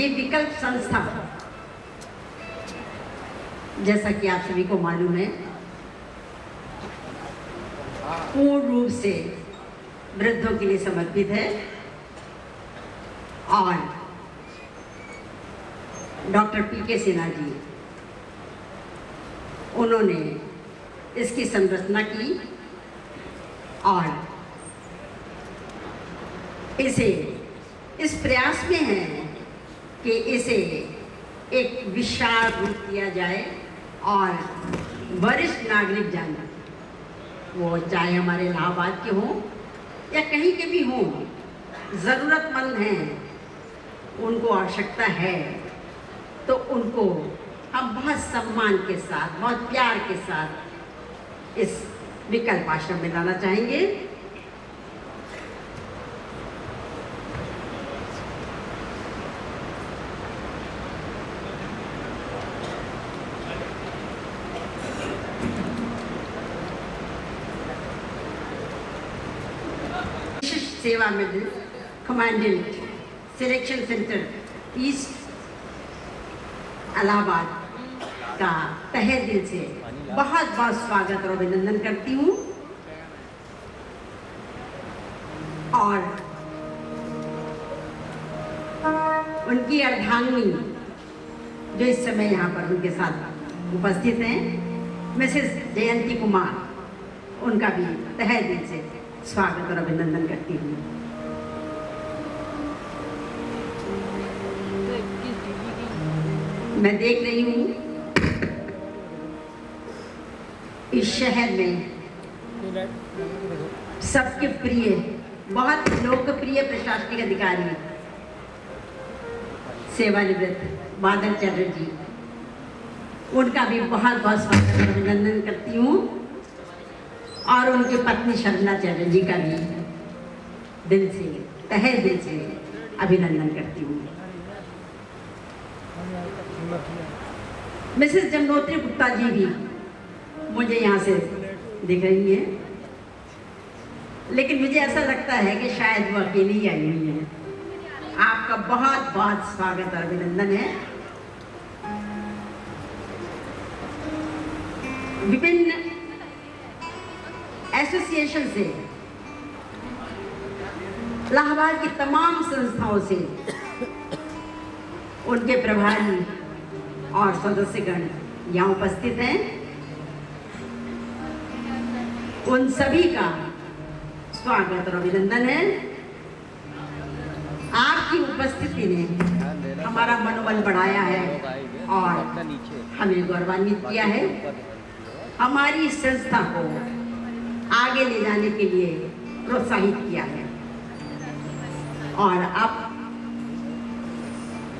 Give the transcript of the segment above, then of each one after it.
ये विकल्प संस्था, जैसा कि आप सभी को मालूम है, पूर्ण रूप से वृद्धों के लिए समर्पित है और डॉक्टर पी.के. सिन्हा जी, उन्होंने इसकी संरचना की और इसे इस प्रयास में है कि इसे एक विशाल रूप दिया जाए और वरिष्ठ नागरिक जन, वो चाहे हमारे इलाहाबाद के हों या कहीं के भी हों, ज़रूरतमंद हैं, उनको आवश्यकता है, तो उनको हम बहुत सम्मान के साथ, बहुत प्यार के साथ इस विकल्प आश्रम में लाना चाहेंगे। सेवा medal commandant selection centre east Allahabad का तहे दिल से बहुत बहुत स्वागत और अभिनंदन करती हूँ और उनकी अर्धांगिनी जो इस समय यहाँ पर उनके साथ उपस्थित हैं, मिसेस जयंती कुमार, उनका भी तहे दिल से स्वागत और अभिनंदन करती हूँ। मैं देख रही हूँ इस शहर में सबके प्रिय, बहुत लोकप्रिय प्रशासनिक अधिकारी सेवानिवृत्त बादल चैटर्जी, उनका भी बहुत बहुत स्वागत और अभिनंदन करती हूँ और उनकी पत्नी शर्मिला चैटर्जी का भी दिल से, तहे दिल से अभिनंदन करती हूँ। मिसेस जमुनोत्री गुप्ता जी भी मुझे यहाँ से दिख रही है, लेकिन मुझे ऐसा लगता है कि शायद वो अकेली ही आई हुई है। आपका बहुत बहुत स्वागत और अभिनंदन है। विभिन्न एसोसिएशन से, इलाहाबाद की तमाम संस्थाओं से उनके प्रभारी और सदस्यगण यहाँ उपस्थित हैं। उन सभी का स्वागत और अभिनंदन है। आपकी उपस्थिति ने हमारा मनोबल बढ़ाया है और हमें गौरवान्वित किया है, हमारी संस्था को आगे ले जाने के लिए प्रोत्साहित किया है और अब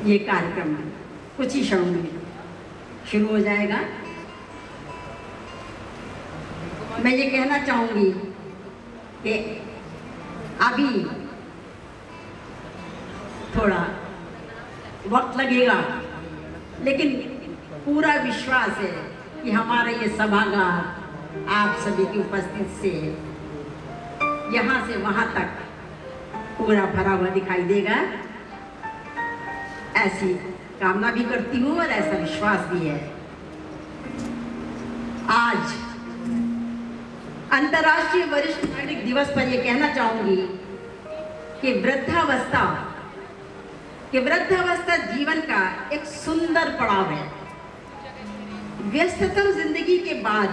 ये कार्यक्रम कुछ ही क्षणों में शुरू हो जाएगा। मैं ये कहना चाहूँगी कि अभी थोड़ा वक्त लगेगा, लेकिन पूरा विश्वास है कि हमारा ये सभागार आप सभी की उपस्थिति से यहाँ से वहाँ तक पूरा भरा हुआ दिखाई देगा। ऐसी कामना भी करती हूँ और ऐसा विश्वास भी है। आज अंतर्राष्ट्रीय वरिष्ठ नागरिक दिवस पर यह कहना चाहूंगी कि वृद्धावस्था जीवन का एक सुंदर पड़ाव है। व्यस्ततम जिंदगी के बाद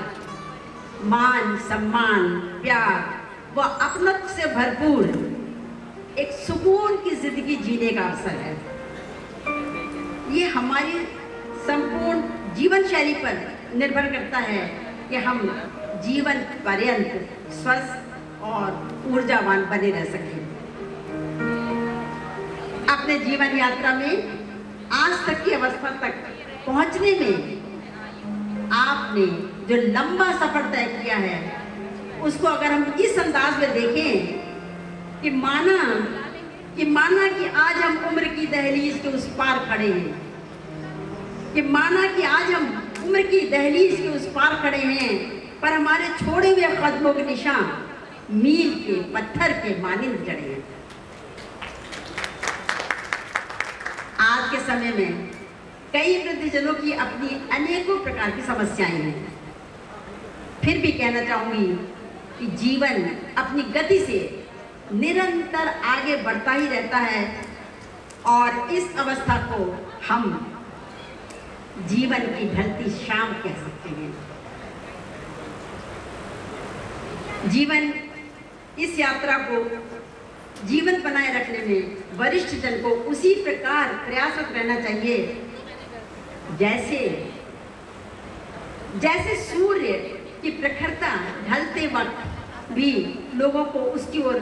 मान, सम्मान, प्यार व अपनत्व से भरपूर एक सुकून की जिंदगी जीने का अवसर है। ये हमारी संपूर्ण जीवन शैली पर निर्भर करता है कि हम जीवन पर्यंत स्वस्थ और ऊर्जावान बने रह सकें। अपने जीवन यात्रा में आज तक की अवस्था तक पहुंचने में आपने जो लंबा सफर तय किया है, उसको अगर हम इस अंदाज में देखें कि माना कि आज हम उम्र की दहलीज के उस पार खड़े हैं, कि माना कि आज हम उम्र की दहलीज के उस पार खड़े हैं, पर हमारे छोड़े हुए कदमों के निशान मील के पत्थर के मानिंद जड़े हैं। आज के समय में कई वृद्धजनों की अपनी अनेकों प्रकार की समस्याएं हैं। फिर भी कहना चाहूँगी कि जीवन अपनी गति से निरंतर आगे बढ़ता ही रहता है और इस अवस्था को हम जीवन की ढलती शाम कह सकते हैं। जीवन इस यात्रा को जीवन बनाए रखने में वरिष्ठ जन को उसी प्रकार प्रयासरत रहना चाहिए जैसे जैसे सूर्य की प्रखरता ढलते वक्त भी लोगों को उसकी ओर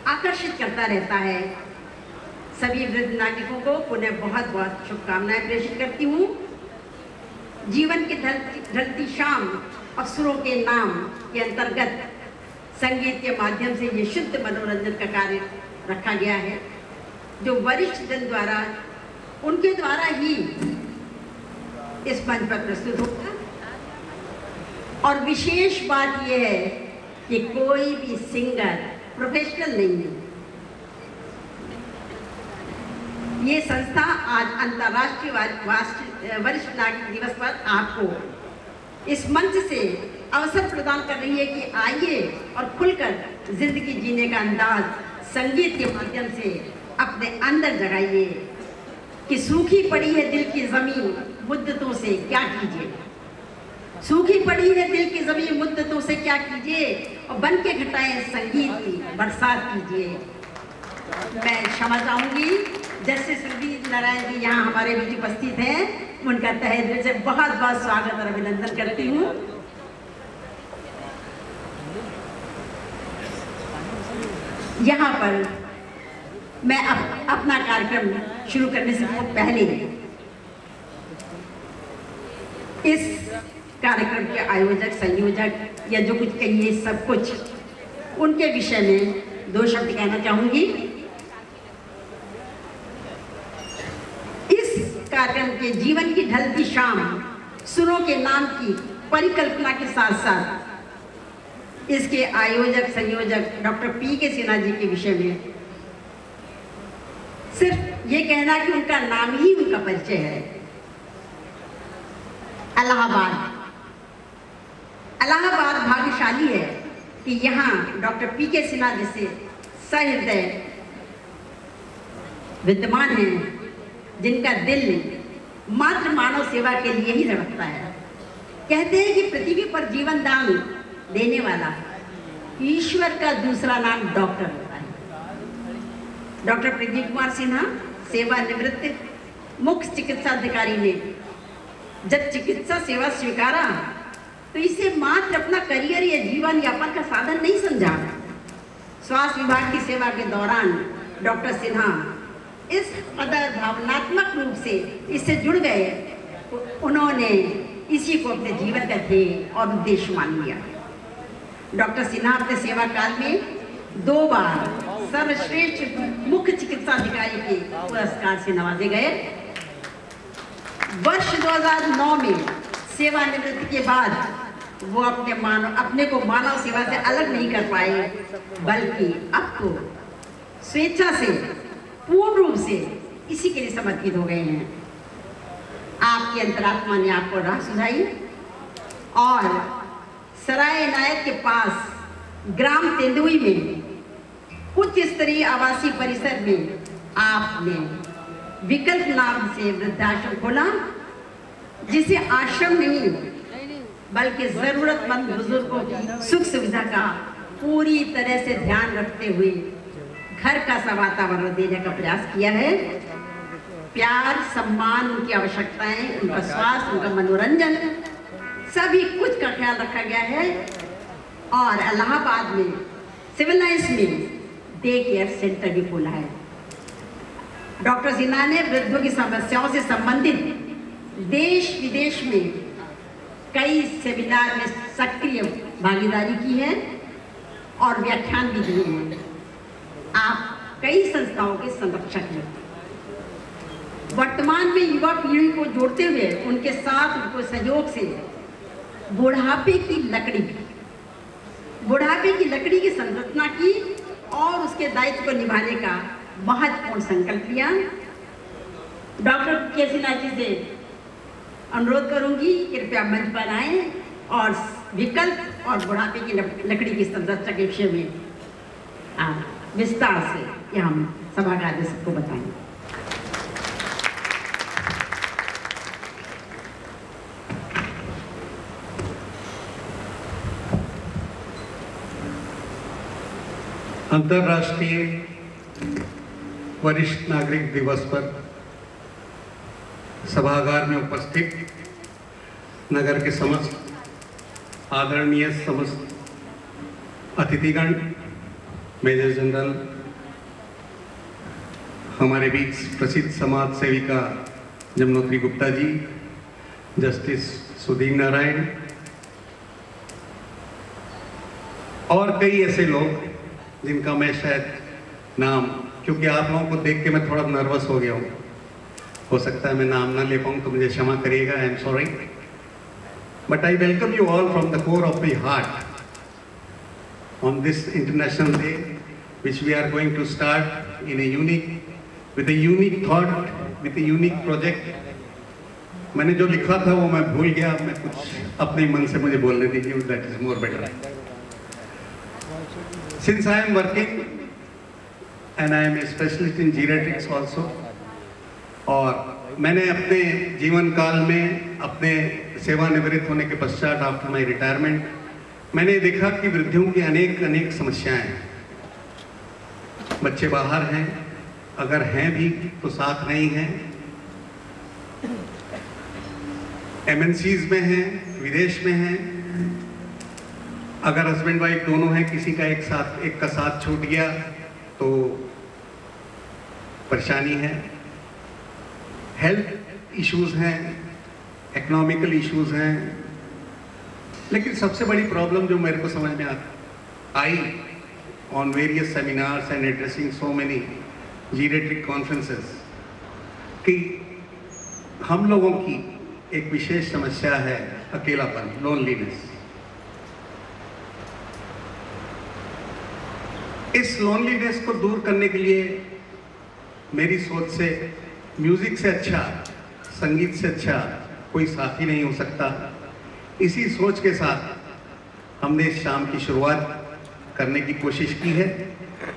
आकर्षित करता रहता है। सभी वृद्ध नागरिकों को पुनः बहुत बहुत शुभकामनाएं प्रेषित करती हूँ। जीवन की ढलती शाम अवसरों के नाम के अंतर्गत संगीत के माध्यम से ये शुद्ध मनोरंजन का कार्य रखा गया है, जो वरिष्ठ जन द्वारा उनके द्वारा ही इस मंच पर प्रस्तुत होगा। और विशेष बात यह है कि कोई भी सिंगर प्रोफेशनल नहीं है। ये संस्था आज अंतर्राष्ट्रीय वरिष्ठ नागरिक दिवस पर आपको इस मंच से अवसर प्रदान कर रही है कि आइए और खुलकर जिंदगी जीने का अंदाज संगीत के माध्यम से अपने अंदर जगाइए कि सूखी पड़ी है दिल की जमीन मुद्दतों से क्या कीजिए, सूखी पड़ी है दिल की जमीन मुद्दतों से क्या कीजिए और बन के घटाएं संगीत की बरसात कीजिए। मैं क्षमा चाहूंगी जस्टिस सुरभि नारायण जी यहाँ हमारे बीच उपस्थित हैं, उनका तहे दिल से बहुत बहुत स्वागत और अभिनंदन करती हूँ। यहाँ पर मैं अपना कार्यक्रम शुरू करने से पहले इस कार्यक्रम के आयोजक संयोजक या जो कुछ कहिए सब कुछ उनके विषय में दो शब्द कहना चाहूंगी। इस कार्यक्रम के जीवन की ढलती शाम सुरों के नाम की परिकल्पना के साथ साथ इसके आयोजक संयोजक डॉक्टर पी के सिन्हा जी के विषय में सिर्फ ये कहना कि उनका नाम ही उनका परिचय है। इलाहाबाद भाग्यशाली है कि यहाँ डॉक्टर पी के सिन्हा जैसे सहृदय विद्यमान हैं, जिनका दिल मात्र मानव सेवा के लिए ही धड़कता है। कहते हैं कि पृथ्वी पर जीवन दान देने वाला ईश्वर का दूसरा नाम डॉक्टर होता है। डॉक्टर प्रदीप कुमार सिन्हा सेवानिवृत्त मुख्य चिकित्सा अधिकारी ने जब चिकित्सा सेवा स्वीकारा तो इसे मात्र अपना करियर या जीवन यापन का साधन नहीं समझा। स्वास्थ्य विभाग की सेवा के दौरान डॉक्टर सिन्हा इस कदर भावनात्मक रूप से इससे जुड़ गए, उन्होंने इसी को अपने जीवन का ध्येय और उद्देश्य मान लिया। डॉक्टर सिन्हा अपने सेवा काल में 2 बार सर्वश्रेष्ठ मुख्य चिकित्सा अधिकारी के पुरस्कार से नवाजे गए। वर्ष 2009 में सेवानिवृत्ति के बाद वो अपने को मानव सेवा से अलग नहीं कर पाए, बल्कि अब तो स्वेच्छा से पूर्ण रूप से इसी के लिए समर्पित हो गए हैं। आपकी अंतरात्मा ने आपको राह सुझाई और सराय इनायत के पास ग्राम तेंदुई में उच्च स्तरीय आवासीय परिसर में आपने विकल्प नाम से वृद्धाश्रम खोला, जिसे आश्रम नहीं बल्कि जरूरतमंद बुजुर्गों की सुख सुविधा का पूरी तरह से ध्यान रखते हुए घर का सा वातावरण देने का प्रयास किया है। प्यार, सम्मान, उनकी आवश्यकताएं, उनका स्वास्थ्य, उनका मनोरंजन, सभी कुछ का ख्याल रखा गया है। और इलाहाबाद में सिविल लाइंस में डे केयर सेंटर भी खोला है। डॉक्टर सिन्हा ने वृद्धों की समस्याओं से संबंधित देश विदेश में कई सेमिनार में सक्रिय भागीदारी की है और व्याख्यान भी दिए हैं। आप कई संस्थाओं के संरक्षक हैं। वर्तमान में युवा पीढ़ी को जोड़ते हुए उनके साथ उनको सहयोग से बुढ़ापे की लकड़ी की संरचना की और उसके दायित्व को निभाने का महत्वपूर्ण संकल्प लिया। Doctor KC. नाची से अनुरोध करूंगी कृपया मंच पर आए और विकल्प और बुढ़ापे की लकड़ी की संरचना के विषय में विस्तार से हम सभा का आदेश सबको बताएं। अंतर्राष्ट्रीय वरिष्ठ नागरिक दिवस पर सभागार में उपस्थित नगर के समस्त आदरणीय समस्त अतिथिगण, मेजर जनरल, हमारे बीच प्रसिद्ध समाज सेविका जमुनोत्री गुप्ता जी, जस्टिस सुधीर नारायण और कई ऐसे लोग जिनका मैं शायद नाम, क्योंकि आप लोगों को देख के मैं थोड़ा नर्वस हो गया हूँ, हो सकता है मैं नाम ना ले पाऊँ तो मुझे क्षमा करिएगा, I am sorry, but I welcome you all from the core of my heart on this international day which we are going to start in a unique, with a unique thought, with a unique project. मैंने जो लिखा था वो मैं भूल गया, मैं कुछ अपने मन से मुझे बोलने दीजिए, that is more better. Since I am working and I am a specialist in geriatrics also, और मैंने अपने जीवन काल में अपने सेवानिवृत्त होने के पश्चात आफ्टर माई रिटायरमेंट मैंने देखा कि वृद्धियों की अनेक समस्याएं हैं। बच्चे बाहर हैं, अगर हैं भी तो साथ नहीं हैं, MNCs में हैं, विदेश में हैं, अगर हस्बैंड वाइफ दोनों हैं, किसी का एक का साथ छूट गया तो परेशानी है, हेल्थ इश्यूज हैं, इकोनॉमिकल इश्यूज हैं, लेकिन सबसे बड़ी प्रॉब्लम जो मेरे को समझ में आई on various seminars and addressing so many geriatric conferences कि हम लोगों की एक विशेष समस्या है अकेलापन, लोनलीनेस। इस लोनलीनेस को दूर करने के लिए मेरी सोच से म्यूजिक से अच्छा, संगीत से अच्छा कोई साथी नहीं हो सकता। इसी सोच के साथ हमने इस शाम की शुरुआत करने की कोशिश की है,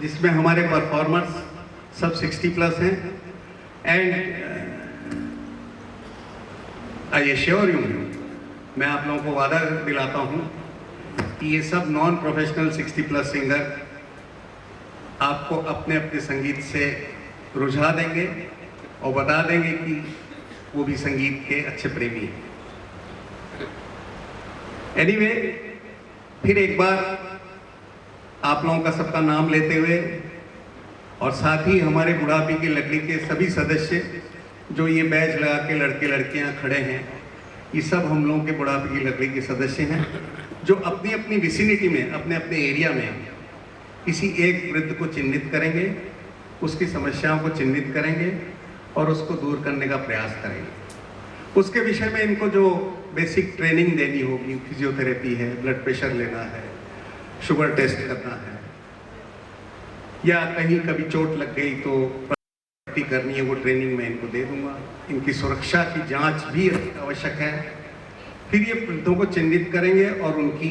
जिसमें हमारे परफॉर्मर्स सब 60 प्लस हैं एंड आई एश्योर यू, मैं आप लोगों को वादा दिलाता हूं कि ये सब नॉन प्रोफेशनल 60 प्लस सिंगर आपको अपने अपने संगीत से रुझा देंगे और बता देंगे कि वो भी संगीत के अच्छे प्रेमी हैं। एनीवे, फिर एक बार आप लोगों का सबका नाम लेते हुए और साथ ही हमारे बुढ़ापे की लकड़ी के सभी सदस्य जो ये बैच लगा के लड़के लड़कियां खड़े हैं, ये सब हम लोगों के बुढ़ापे की लकड़ी के सदस्य हैं जो अपनी अपनी विसिनिटी में, अपने अपने एरिया में किसी एक वृद्ध को चिन्हित करेंगे, उसकी समस्याओं को चिन्हित करेंगे और उसको दूर करने का प्रयास करेंगे। उसके विषय में इनको जो बेसिक ट्रेनिंग देनी होगी, फिजियोथेरेपी है, ब्लड प्रेशर लेना है, शुगर टेस्ट करना है, या कहीं कभी चोट लग गई तो पट्टी करनी है, वो ट्रेनिंग मैं इनको दे दूंगा। इनकी सुरक्षा की जांच भी आवश्यक है। फिर ये वृद्धों को चिन्हित करेंगे और उनकी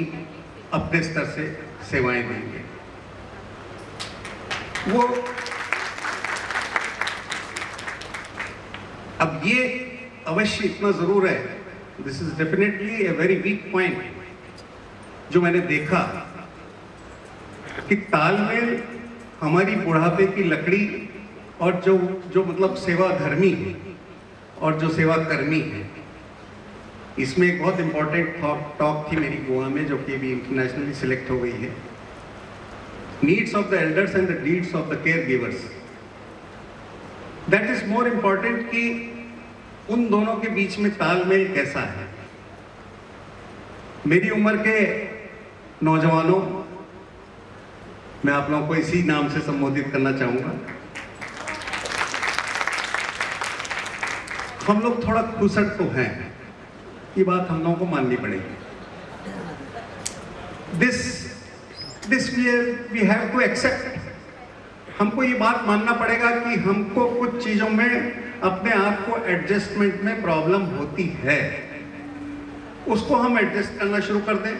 अपने स्तर से सेवाएं देंगे। वो अब ये अवश्य इतना जरूर है, this is definitely a very weak point, जो मैंने देखा कि तालमेल हमारी बुढ़ापे की लकड़ी और जो मतलब सेवा धर्मी है और जो सेवा कर्मी है, इसमें एक बहुत इंपॉर्टेंट टॉक थी मेरी गोवा में, जो कि अभी इंटरनेशनली सिलेक्ट हो गई है, needs of the elders and the needs of the care givers. That is more important कि उन दोनों के बीच में तालमेल कैसा है। मेरी उम्र के नौजवानों, मैं आप लोगों को इसी नाम से संबोधित करना चाहूंगा, हम लोग थोड़ा खुसट तो हैं, ये बात हम लोगों को माननी पड़ेगी। This we have to accept. हमको ये बात मानना पड़ेगा कि हमको कुछ चीजों में अपने आप को एडजस्टमेंट में प्रॉब्लम होती है, उसको हम एडजस्ट करना शुरू कर दें,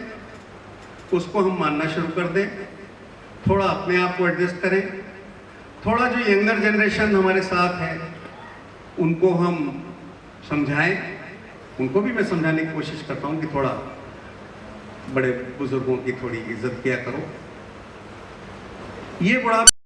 उसको हम मानना शुरू कर दें, थोड़ा अपने आप को एडजस्ट करें, थोड़ा जो यंगर जनरेशन हमारे साथ है उनको हम समझाएं, उनको भी मैं समझाने की कोशिश करता हूं कि थोड़ा बड़े बुजुर्गों की थोड़ी इज्जत किया करो। ये बुढ़ापा